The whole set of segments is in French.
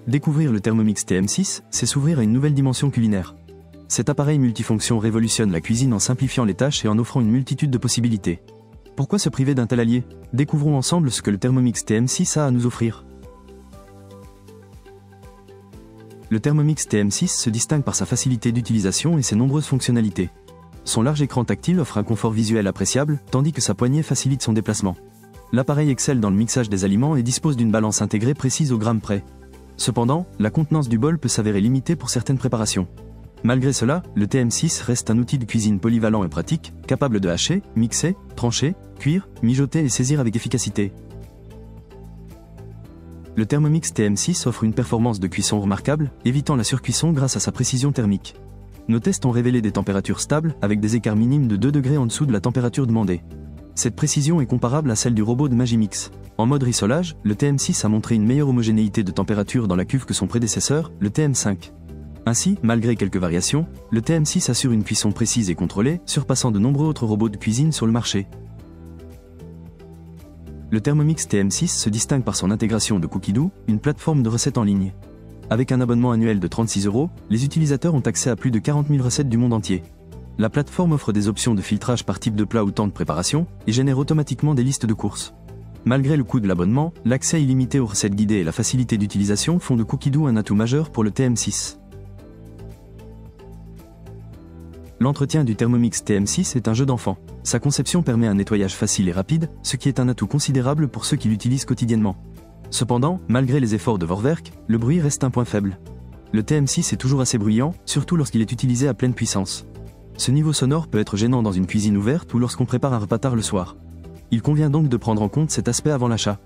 Découvrir le Thermomix TM6, c'est s'ouvrir à une nouvelle dimension culinaire. Cet appareil multifonction révolutionne la cuisine en simplifiant les tâches et en offrant une multitude de possibilités. Pourquoi se priver d'un tel allié? Découvrons ensemble ce que le Thermomix TM6 a à nous offrir. Le Thermomix TM6 se distingue par sa facilité d'utilisation et ses nombreuses fonctionnalités. Son large écran tactile offre un confort visuel appréciable, tandis que sa poignée facilite son déplacement. L'appareil excelle dans le mixage des aliments et dispose d'une balance intégrée précise au gramme près. Cependant, la contenance du bol peut s'avérer limitée pour certaines préparations. Malgré cela, le TM6 reste un outil de cuisine polyvalent et pratique, capable de hacher, mixer, trancher, cuire, mijoter et saisir avec efficacité. Le Thermomix TM6 offre une performance de cuisson remarquable, évitant la surcuisson grâce à sa précision thermique. Nos tests ont révélé des températures stables, avec des écarts minimes de 2 degrés en dessous de la température demandée. Cette précision est comparable à celle du robot de Magimix. En mode rissolage, le TM6 a montré une meilleure homogénéité de température dans la cuve que son prédécesseur, le TM5. Ainsi, malgré quelques variations, le TM6 assure une cuisson précise et contrôlée, surpassant de nombreux autres robots de cuisine sur le marché. Le Thermomix TM6 se distingue par son intégration de Cookidoo, une plateforme de recettes en ligne. Avec un abonnement annuel de 36 €, les utilisateurs ont accès à plus de 40 000 recettes du monde entier. La plateforme offre des options de filtrage par type de plat ou temps de préparation, et génère automatiquement des listes de courses. Malgré le coût de l'abonnement, l'accès illimité aux recettes guidées et la facilité d'utilisation font de Cookidoo un atout majeur pour le TM6. L'entretien du Thermomix TM6 est un jeu d'enfant. Sa conception permet un nettoyage facile et rapide, ce qui est un atout considérable pour ceux qui l'utilisent quotidiennement. Cependant, malgré les efforts de Vorwerk, le bruit reste un point faible. Le TM6 est toujours assez bruyant, surtout lorsqu'il est utilisé à pleine puissance. Ce niveau sonore peut être gênant dans une cuisine ouverte ou lorsqu'on prépare un repas tard le soir. Il convient donc de prendre en compte cet aspect avant l'achat.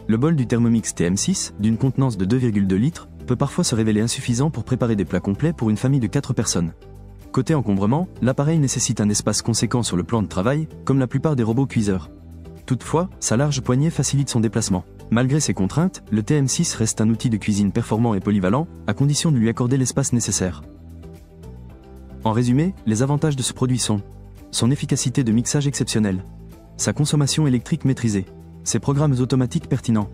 Le bol du Thermomix TM6, d'une contenance de 2,2 litres, peut parfois se révéler insuffisant pour préparer des plats complets pour une famille de 4 personnes. Côté encombrement, l'appareil nécessite un espace conséquent sur le plan de travail, comme la plupart des robots cuiseurs. Toutefois, sa large poignée facilite son déplacement. Malgré ces contraintes, le TM6 reste un outil de cuisine performant et polyvalent, à condition de lui accorder l'espace nécessaire. En résumé, les avantages de ce produit sont son efficacité de mixage exceptionnelle, sa consommation électrique maîtrisée, ses programmes automatiques pertinents.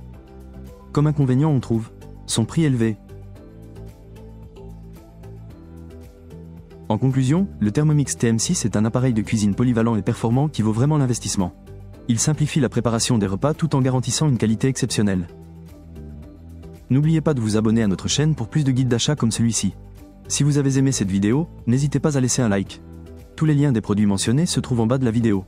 Comme inconvénient, on trouve son prix élevé. En conclusion, le Thermomix TM6 est un appareil de cuisine polyvalent et performant qui vaut vraiment l'investissement. Il simplifie la préparation des repas tout en garantissant une qualité exceptionnelle. N'oubliez pas de vous abonner à notre chaîne pour plus de guides d'achat comme celui-ci. Si vous avez aimé cette vidéo, n'hésitez pas à laisser un like. Tous les liens des produits mentionnés se trouvent en bas de la vidéo.